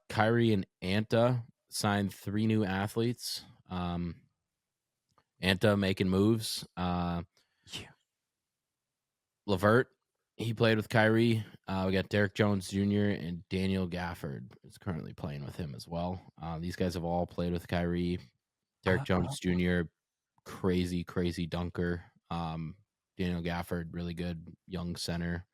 Kyrie and Anta signed 3 new athletes. Anta making moves. Yeah. Levert, he played with Kyrie. We got Derek Jones Jr. and Daniel Gafford is currently playing with him as well. These guys have all played with Kyrie. Derek Jones Jr., crazy dunker. Daniel Gafford, really good young center.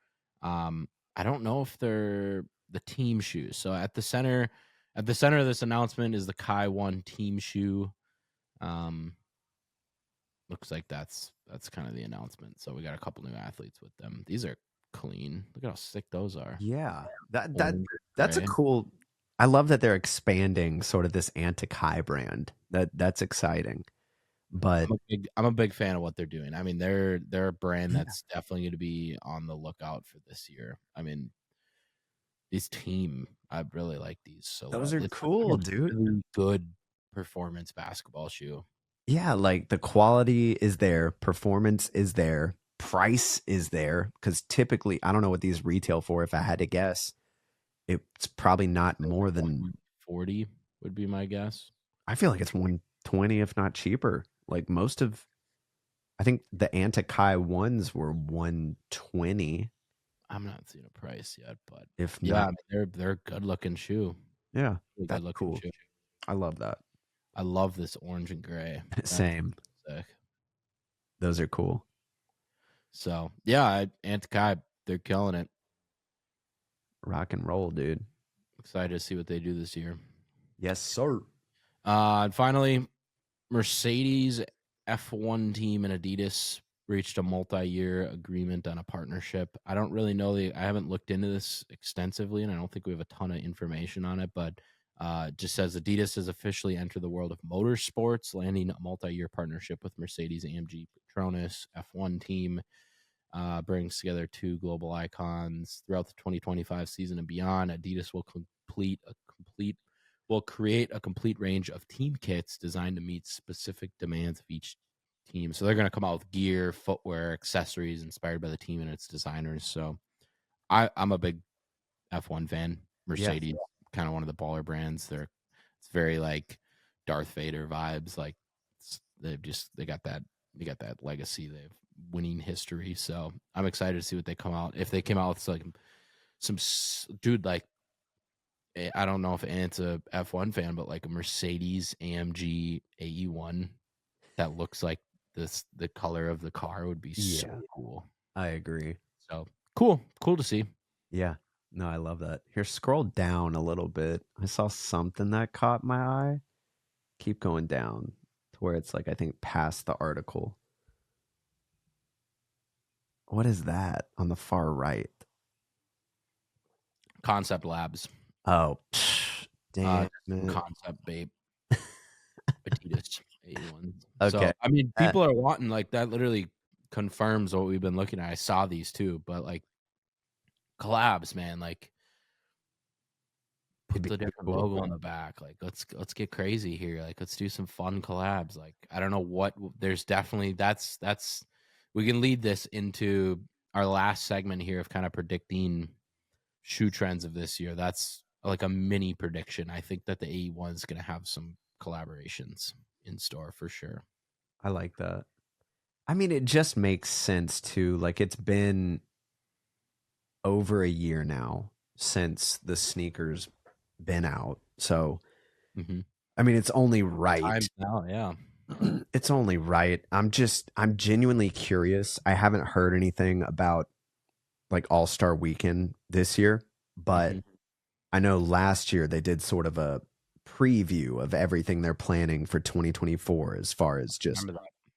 I don't know if they're the team shoes. So at the center of this announcement is the Kai 1 team shoe. Looks like that's kind of the announcement. So we got a couple new athletes with them. These are clean. Look at how sick those are. Yeah. That's a Gray. cool. I love that they're expanding sort of this anti-Kai brand. That's exciting. But I'm a big fan of what they're doing. I mean, they're a brand that's definitely going to be on the lookout for this year. I mean, this team, I really like these. So those are cool, dude. Really good performance basketball shoe. Yeah, like the quality is there, performance is there, price is there. Because typically, I don't know what these retail for. If I had to guess, it's probably not more than 40 would be my guess. I feel like it's 120, if not cheaper. Like I think the Anti-Kai ones were 120. I'm not seeing a price yet, but If yeah, not, they're a good looking shoe. yeah, Really that's good looking cool. shoe. I love that. I love this orange and gray. Same. Sick. Those are cool. So yeah, APTHCRY, they're killing it. Rock and roll, dude. Excited to see what they do this year. Yes, sir. And finally, Mercedes F1 team and Adidas reached a multi-year agreement on a partnership. I don't really know I haven't looked into this extensively, and I don't think we have a ton of information on it, but it just says Adidas has officially entered the world of motorsports, landing a multi-year partnership with Mercedes-AMG Petronas F1 team. Brings together 2 global icons throughout the 2025 season and beyond. Adidas will create a complete range of team kits designed to meet specific demands of each team. So they're going to come out with gear, footwear, accessories inspired by the team and its designers. So I'm a big F1 fan. Yeah. Mercedes, kind of one of the baller brands. It's very like Darth Vader vibes. Like they got that legacy. They have winning history. So I'm excited to see what they come out. If they came out with like some dude, like I don't know if Ant's a F1 fan, but like a Mercedes AMG AE1 that looks like the color of the car would be so cool. I agree. So cool to see. Yeah. No, I love that. Here, scroll down a little bit. I saw something that caught my eye. Keep going down to where it's like, I think, past the article. What is that on the far right? Concept Labs. Oh, damn it. Concept Babe. Adidas AE1. Okay. So I mean, people are wanting like that. Literally confirms what we've been looking at. I saw these too, but like collabs, man. Like put the different logo on the back. Like let's get crazy here. Like let's do some fun collabs. Like I don't know what. There's definitely that's we can lead this into our last segment here of kind of predicting shoe trends of this year. That's like a mini prediction. I think that the AE1 is going to have some collaborations in store for sure. I like that. I mean, it just makes sense too. Like it's been over a year now since the sneakers been out. So, I mean, it's only right. Now, yeah. It's only right. I'm genuinely curious. I haven't heard anything about like All-Star Weekend this year, but I know last year they did sort of a preview of everything they're planning for 2024 as far as just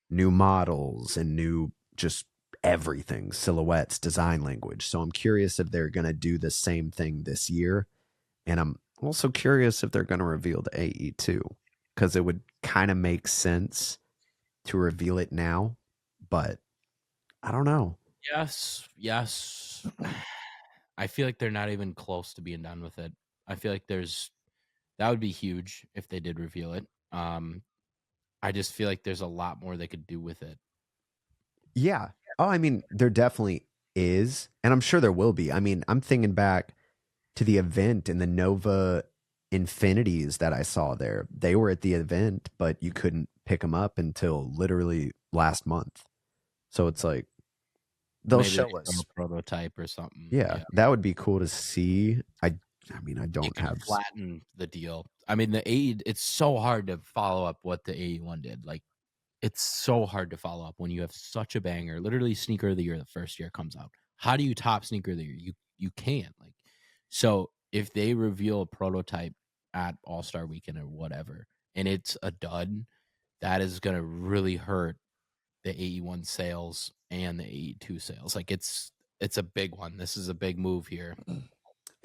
new models and new just everything, silhouettes, design language. So I'm curious if they're going to do the same thing this year. And I'm also curious if they're going to reveal the AE too, because it would kind of make sense to reveal it now, but I don't know. Yes. I feel like they're not even close to being done with it. I feel like that would be huge if they did reveal it. I just feel like there's a lot more they could do with it. Yeah. Oh, I mean, there definitely is, and I'm sure there will be. I mean, I'm thinking back to the event and the Nova Infinities that I saw there. They were at the event, but you couldn't pick them up until literally last month. So it's like they'll show us a prototype or something. Yeah, that would be cool to see. I mean, I don't have flatten the deal. I mean, the AE, it's so hard to follow up what the AE1 did. Like, it's so hard to follow up when you have such a banger. Literally, sneaker of the year the first year comes out. How do you top sneaker of the year? You can't. Like, so if they reveal a prototype at All-Star Weekend or whatever, and it's a dud, that is gonna really hurt the AE1 sales and the AE2 sales. Like, it's a big one. This is a big move here.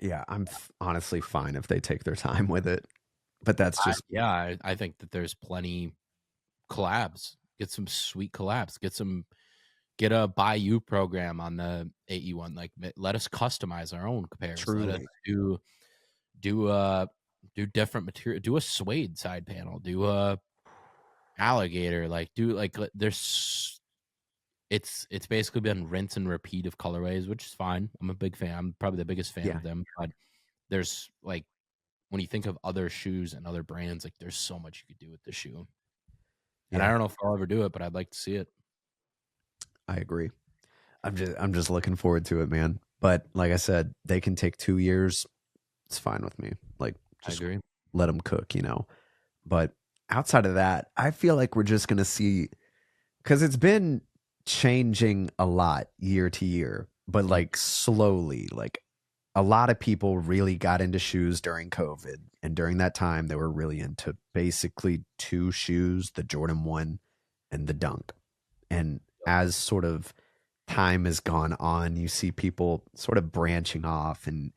Yeah, I'm honestly fine if they take their time with it, but that's just I think that there's plenty collabs. Get some sweet collabs. Get a buy you program on the AE1. Like, let us customize our own pairs. Truly. Let us do different material. Do a suede side panel. Do a alligator. Like, there's. It's basically been rinse and repeat of colorways, which is fine. I'm a big fan. I'm probably the biggest fan of them. But there's like, when you think of other shoes and other brands, like there's so much you could do with the shoe. And I don't know if I'll ever do it, but I'd like to see it. I agree. I'm just looking forward to it, man. But like I said, they can take 2 years. It's fine with me. Like, just I agree. Let them cook, you know. But outside of that, I feel like we're just gonna see, because it's been changing a lot year to year, but like slowly. Like a lot of people really got into shoes during COVID, and during that time they were really into basically 2 shoes, the Jordan 1 and the Dunk. And as sort of time has gone on, you see people sort of branching off and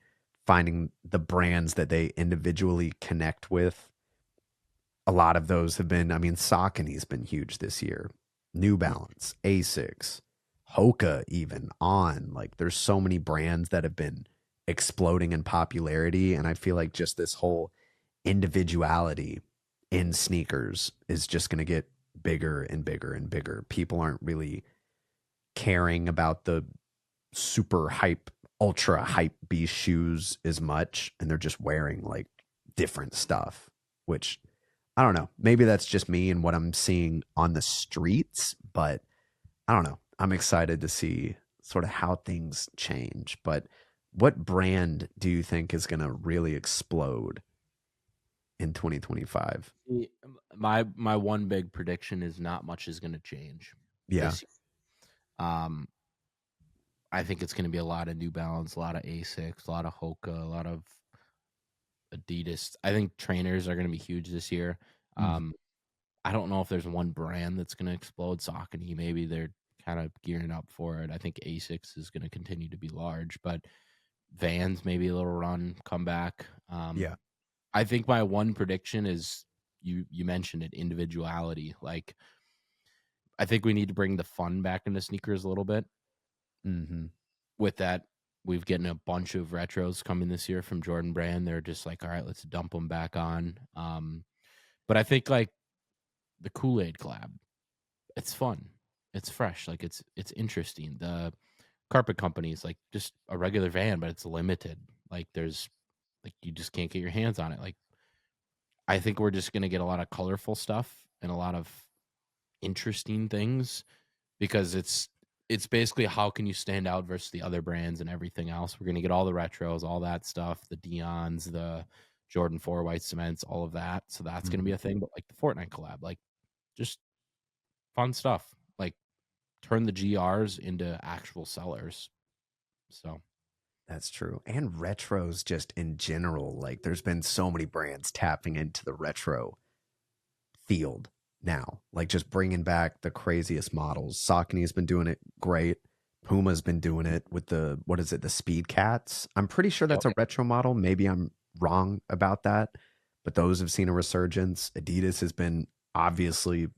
finding the brands that they individually connect with. A lot of those have been, I mean, Saucony's been huge this year. New Balance, Asics, Hoka, even On. Like, there's so many brands that have been exploding in popularity, and I feel like just this whole individuality in sneakers is just going to get bigger and bigger and bigger. People aren't really caring about the super hype ultra hype beast shoes as much, and they're just wearing like different stuff, which I don't know. Maybe that's just me and what I'm seeing on the streets, but I don't know. I'm excited to see sort of how things change. But what brand do you think is going to really explode in 2025? My one big prediction is not much is going to change Yeah. this year. I think it's going to be a lot of New Balance, a lot of ASICs, a lot of Hoka, a lot of Adidas. I think trainers are going to be huge this year. Mhm. I don't know if there's one brand that's going to explode. Saucony, maybe they're kind of gearing up for it. I think ASICS is going to continue to be large, but Vans maybe a little run, come back. Yeah. I think my one prediction is you mentioned it, individuality. Like I think we need to bring the fun back into sneakers a little bit. Mm-hmm. With that, we've getting a bunch of retros coming this year from Jordan Brand. They're just like, all right, let's dump them back on. But I think like the Kool-Aid collab, it's fun, it's fresh, like it's interesting. The carpet company is like just a regular van, but it's limited. Like there's like you just can't get your hands on it. Like I think we're just gonna get a lot of colorful stuff and a lot of interesting things because it's basically how can you stand out versus the other brands and everything else. We're gonna get all the retros, all that stuff, the Dion's, the Jordan 4 white cements, all of that. So that's gonna Mm-hmm. be a thing. But like the Fortnite collab, like just fun stuff. Like turn the GRs into actual sellers. So That's true. And retros just in general, like there's been so many brands tapping into the retro field now, like just bringing back the craziest models. Saucony has been doing it great. Puma's been doing it with the, what is it, the Speed Cats. I'm pretty sure yep. that's a retro model. Maybe I'm wrong about that, but those have seen a resurgence. Adidas has been obviously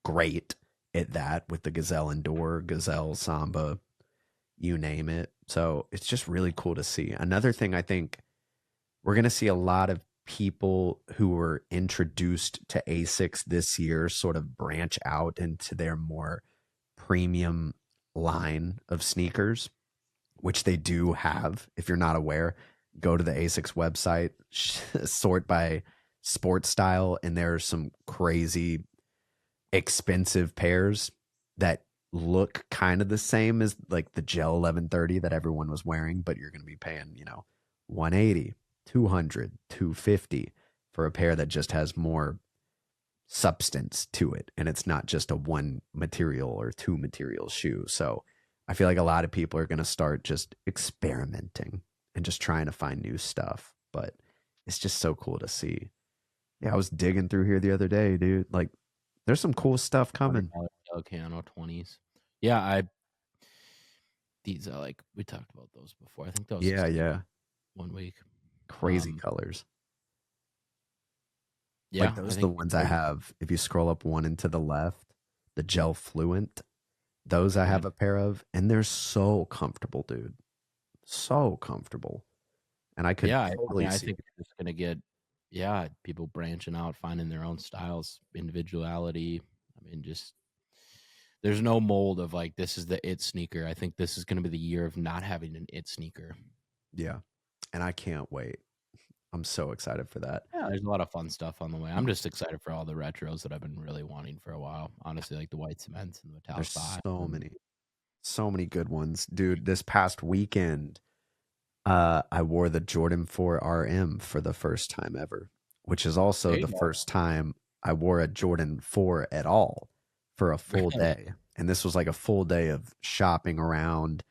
great at that with the Gazelle Endure, Gazelle Samba, you name it. So it's just really cool to see. Another thing I think we're going to see a lot of people who were introduced to ASICs this year sort of branch out into their more premium line of sneakers, which they do have. If you're not aware, go to the ASICS website, sort by sports style, and there are some crazy expensive pairs that look kind of the same as like the gel 1130 that everyone was wearing, but you're going to be paying, 180, 200, 250 for a pair that just has more substance to it, and it's not just a one material or two material shoe. So I feel like a lot of people are going to start just experimenting and just trying to find new stuff, but it's just so cool to see. Yeah, I was digging through here the other day, dude. Like there's some cool stuff coming. $100 Cano 20s. Yeah, these are like we talked about those before. I think those Yeah, yeah. 1 week. Crazy colors. Yeah, Like I those are the think ones I have. If you scroll up one and to the left, the gel fluent, those I have a pair of, and they're so comfortable, dude. So comfortable. And I could yeah, totally I see think it. it's just gonna get people branching out, finding their own styles, individuality. I mean, just there's no mold of like this is the it sneaker. I think this is gonna be the year of not having an it sneaker. Yeah. And I can't wait. I'm so excited for that. Yeah, there's a lot of fun stuff on the way. I'm just excited for all the retros that I've been really wanting for a while. Honestly, like the white cements and the metallic There's five. so many good ones. Dude, this past weekend, I wore the Jordan 4 RM for the first time ever, which is also There you the go. first time I wore a Jordan 4 at all for a full Really? day. And this was like a full day of shopping around,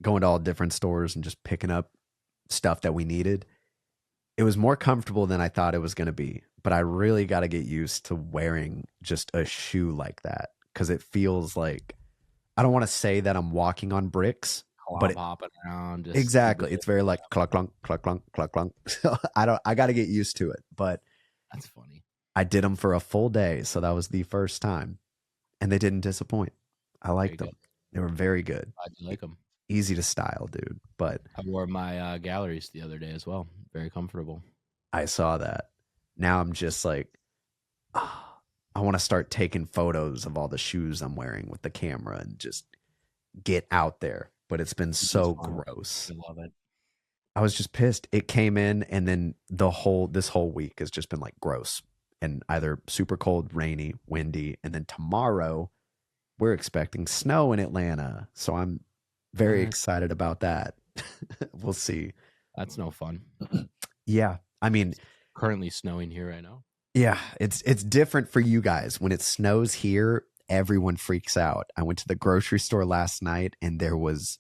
going to all different stores and just picking up stuff that we needed. It was more comfortable than I thought it was going to be, but I really got to get used to wearing just a shoe like that because it feels like I don't want to say that I'm walking on bricks, but Clob hopping around, just exactly. It's very like cluck clunk, cluck clunk, cluck clunk. So I got to get used to it, but that's funny. I did them for a full day. So that was the first time and they didn't disappoint. I Very liked them. good. They were very good. Glad you like them. Easy to style, dude. But I wore my galleries the other day as well. Very comfortable. I saw that. Now I'm just like, ah, I want to start taking photos of all the shoes I'm wearing with the camera and just get out there but it's been Which is so fun. gross. I love it. I was just pissed. It came in, and then this whole week has just been like gross and either super cold, rainy, windy, and then tomorrow we're expecting snow in Atlanta. So I'm very What? excited about that. We'll see. That's no fun. Yeah. I mean, It's currently snowing here right now. yeah, it's different for you guys. When it snows here, everyone freaks out. I went to the grocery store last night and there was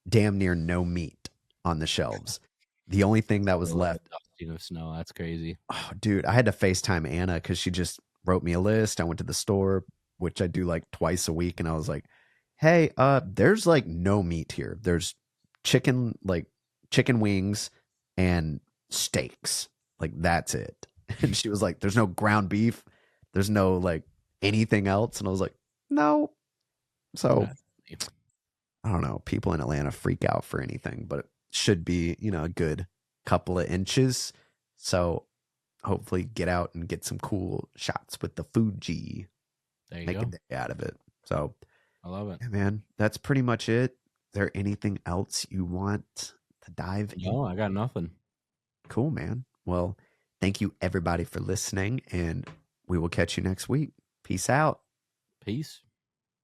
damn near no meat on the shelves. The only thing that was Like left, a dusting of snow. That's crazy. oh, dude, I had to FaceTime Anna because she just wrote me a list. I went to the store, which I do like twice a week, and I was like, "Hey, there's like no meat here. There's chicken, like chicken wings and steaks. Like that's it." And she was like, "There's no ground beef. There's no like anything else." And I was like, "No." So That's funny. I don't know. People in Atlanta freak out for anything, but it should be, a good couple of inches. So hopefully get out and get some cool shots with the Fuji. There you Make a go. day out of it. So, I love it. yeah, man, that's pretty much it. Is there anything else you want to dive in? No, I got nothing. Cool, man. Well, thank you everybody for listening, and we will catch you next week. Peace out. Peace.